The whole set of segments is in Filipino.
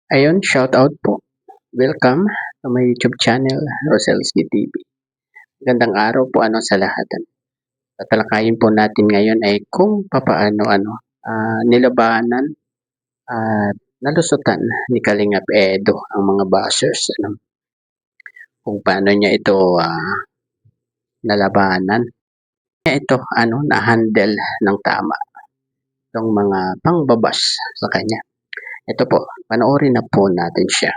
Ayun, shout out po. Welcome to my YouTube channel, Rosel's TV. Gandang araw po sa lahat. Tatalakayin po natin ngayon ay kung papaano nilabanan at nalusutan ni Kalingap Edo ang mga bashers. Kung paano niya ito nalabanan. Ito na-handle ng tama itong mga pangbabas sa kanya. Ito po, panoorin na po natin siya.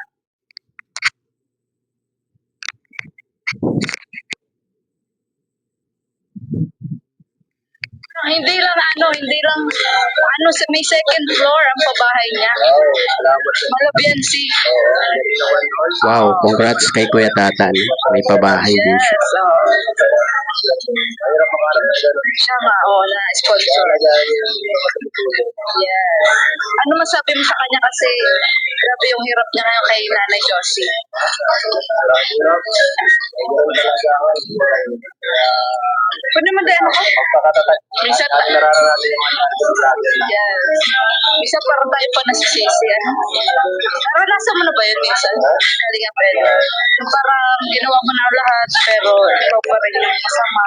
May second floor ang pabahay niya. Malabiansi. Wow, congrats kay Kuya Tatan. May pabahay din siya. Siya nga, na-sponsor. Yes. Ano masabi mo sa kanya kasi grabe yung hirap niya ngayon kay Nanay Josie? Pwede naman din ako. Minsan, yes. Minsan parang tayo pa nasisisi. Naranasan mo na ba yun minsan? Kalingap Edo. Yung parang ginawa mo na lahat pero ikaw pa rin yung masama.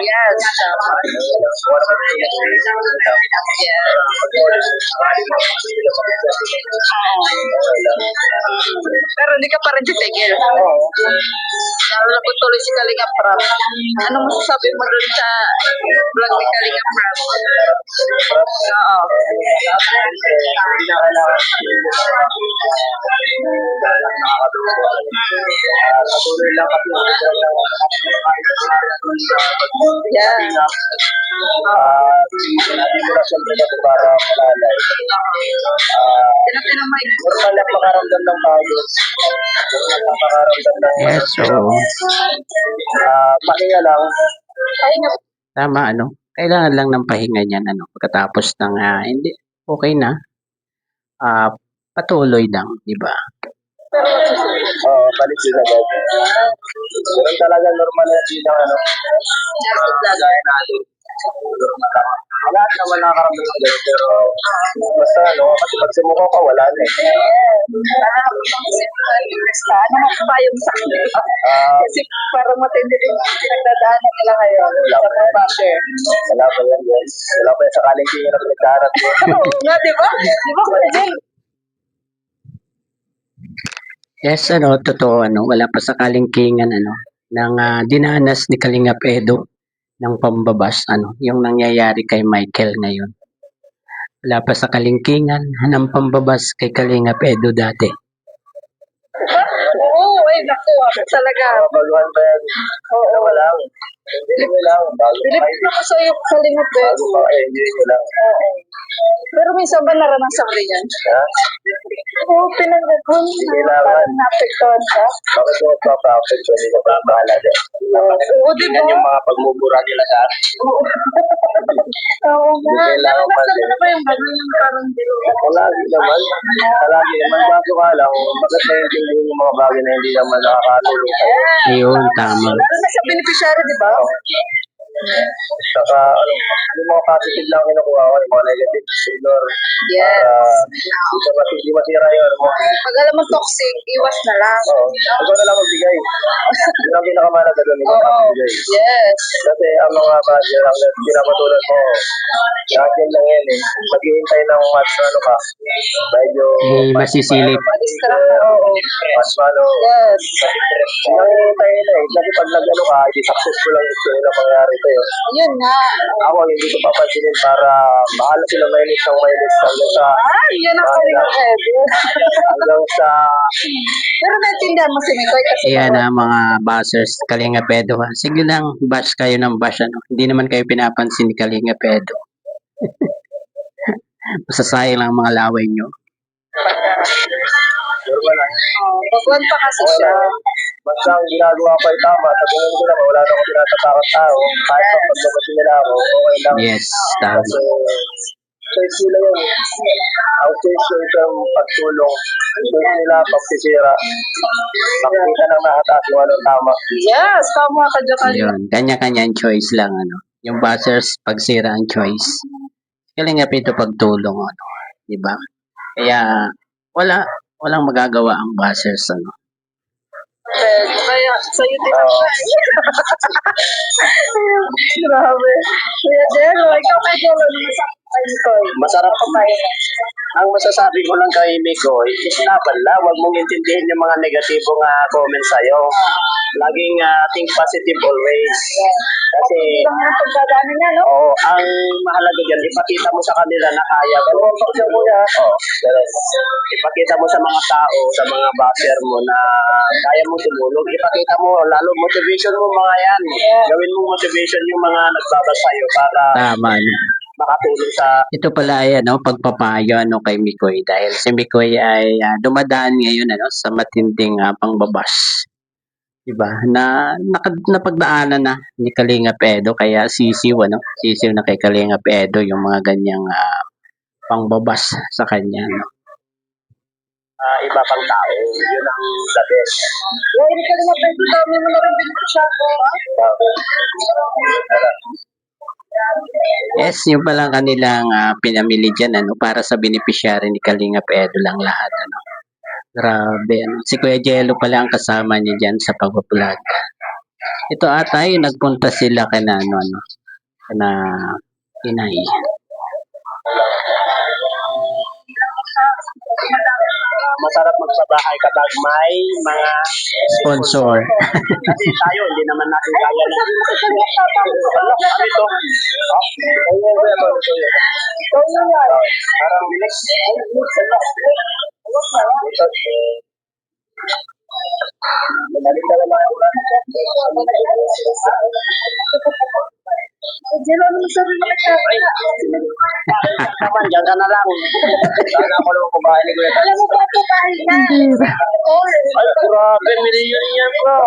Yes. Pero hindi ka pa rin titigil. Nalulapot tuloy si Kalingap Rap. Ano masasabi mo dun sa vlog ni Kalingap Rap? Oo. Yes, so pahinga lang. tama kailangan lang ng pahinga niyan pagkatapos ng hindi okay na patuloy lang, di ba? Balik din agad. Ganun talaga normal na bilang lagayan natin. Lahat naman nakakaramdam ng ganun, pero basta kasi pag sumuko ka, wala na eh. Ano mapapayo mo sa kanila? Kasi parang matindi din yung pinagdadaanan nila ngayon. Sa mga basher. Wala pa yan, guys. Wala pa yan sa kalingking na pinagdarap. Oo nga, di ba? Di ba, Kuya Jel? Yes, totoo wala pa sa kalingkingan ng dinanas ni Kalingap Edo ng pambabas yung nangyayari kay Michael ngayon. Wala pa sa kalingkingan ng pambabas kay Kalingap Edo dati. Oo, ay naku, talaga. Baguhan pa yan. Oo, wala. Hindi lang. Bilip na ko sa iyo, Kalingap Edo. Bago pa, hindi lang. Oo. Pero minsan ba naranasan mo rin yan? Ha? Oo, pinagdagon. Kailangan. Naapektuhan ka. Bakit mo pa-perfect ko? Hindi ka pa bahala din. Oo, di ba? Yan yung mga pagmumura nila sa atin. Oo nga. Kailangan pa Naranasan mo din. na ba yung gano'n yung parang dilo? Palagi naman. Palagi naman. Bago ka lang, bakit naiintindihin yung mga bagay na hindi naman nakakatulong sa'yo? Ayun, tama. Lalo na sa beneficiary, di ba? Saka, yung mga positive lang kinukuha ko, yung mga negative, ignore. Yes. Hindi masira yun. Pag alam mo toxic, iwas na lang. Oo. Ikaw na lang magbigay. Yun ang pinakamahalaga doon, ikaw na Oo. magbigay. Yes. Kasi ang mga badger, ang pinapatulad mo, lahat yan lang yan eh. Maghihintay ng match na ka. Medyo... Masisilip. Distract na. Oo. Mas Yes. hinahintay na eh. Kasi pag nag-ano ka, hindi successful ang gusto nila mangyari sa'yo. Yun nga. Ako, hindi ko papansinin para bahala sila mainis ng mainis hanggang sa... Yun ang Kalingap Edo. hanggang sa... Pero naintindihan mo si Mikoy kasi Ayan mga bashers, Kalingap Edo. Sige lang, bash kayo ng bash Hindi naman kayo pinapansin ni Kalingap Edo. Masasayang lang mga laway nyo. normal lang. Baguan pa kasi siya. Basta ang ginagawa ko ay tama. Sa tingin ko naman, wala na akong tinatakot tao. Kahit pag paglabasin nila ako, okay lang. Yes, tama. Kasi choice nila yun. Ang choice nila yung pagtulong. Ang choice nila pagsisira. Makikita ng nakata kung anong tama. Yes, tama ka dyan kanina. Yun, kanya-kanyang choice lang, ano. Yung buzzers, pagsira ang choice. Kalingap ito pagtulong, ano. Diba? Kaya, walang magagawa ang buzzers, ano. Kaya, sa'yo din ako. Grabe. Kuya Jero, ikaw kay Jero, Masarap. Ang masasabi ko lang kay Mikoy, islaban lang. Huwag mong intindihin yung mga negatibong comments sa'yo. Laging think positive always. Kasi, Ang mga pagdadaanan niya, no? oo, ang mahalaga dyan, ipakita mo sa kanila na kaya mo. Ipakita mo sa mga tao, sa mga basher mo na kaya mo tumulong. Ipakita mo, lalo motivation mo mga yan. Gawin mo motivation yung mga nagbabas sa'yo para Tama, ano. makatulong sa Ito pala ay, ano, pagpapayo, ano, kay Mikoy. Dahil si Mikoy ay dumadaan ngayon, ano, sa matinding pangbabas. Diba? Napagdaanan na ni Kalinga Edo, kaya sisiw, ano, sisiw na kay Kalinga Edo yung mga ganyang pangbabas sa kanya, no? iba pang tao. Yun ang the best. Kaya hindi ka rin mapwede dami mo na rin binigyan ko. Yes, yung palang kanilang pinamili dyan, ano, para sa beneficiary ni Kalinga Edo lang lahat, ano. Grabe, ano. Si Kuya Jello pala ang kasama niya dyan sa pag-vlog. Ito ata yung nagpunta sila kana, ano, kana Inay. Masarap magsabahay kapag may mga Sponsor. kasi tayo, hindi naman natin kaya na. Ano ito? Parang bilis. Madali ka naman ang Jero, ano sabi mo kay naman, dyan ka na lang. Sana ako lang kumain ni Kuya. Alam mo ba ito kahit na? Ay, grabe, milyon yan bro.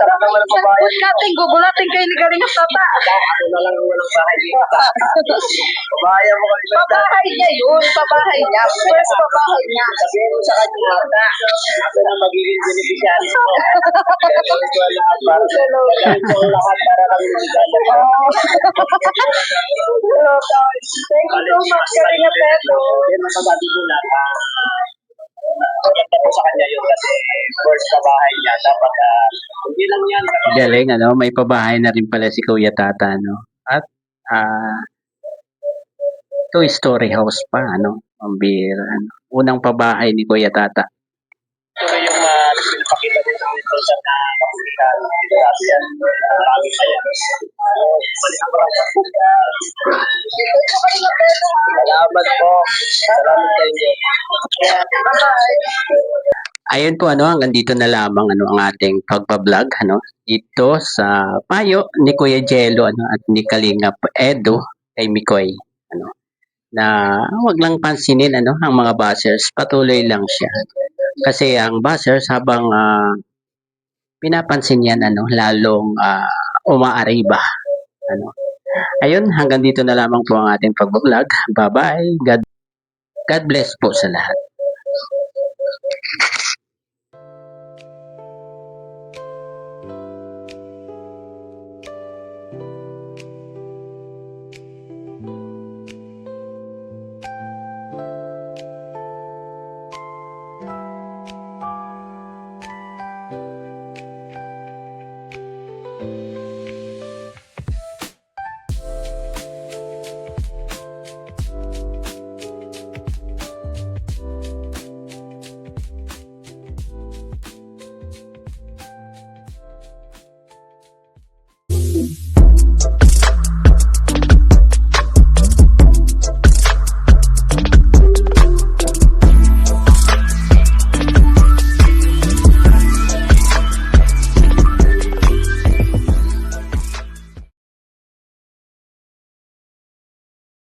Sarap naman ang babae. Gugulating, gugulating kayo ni Galing Tata. Ako na lang ang walang bahay dito. Babae mo kami. Pabahay niya yun, pabahay niya. First pabahay niya. Sabihin mo sa kanya, Marta, ako na magiging beneficiary mo. Kaya gawin ko ang lahat para gawin ko ang lahat para kami magiging Thank you so much, Galing Pedro. Then, masasabi ko na, maganda po sa kanya yun kasi first sa bahay niya. Dapat, hindi lang yan. Galing, ano, may pabahay na rin pala si Kuya Tata, no? At, two-story house pa, ano? Ang bira, ano? Unang pabahay ni Kuya Tata. Ito yung pinapakita din sa mga sa na kapulitan. Grabe yan. Marami pa yan. Salamat po. Salamat sa inyo. Ayun po, ano, hanggang dito na lamang, ano, ang ating pagpa-vlog, ano? Dito sa payo ni Kuya Jello, ano, at ni Kalinga Edo kay Mikoy, ano? Na wag lang pansinin, ano, ang mga buzzers, patuloy lang siya. Kasi ang buzzers habang pinapansin yan, ano, lalong umaariba, ano. Ayun, hanggang dito na lamang po ang ating pag-vlog. Bye-bye. God bless po sa lahat.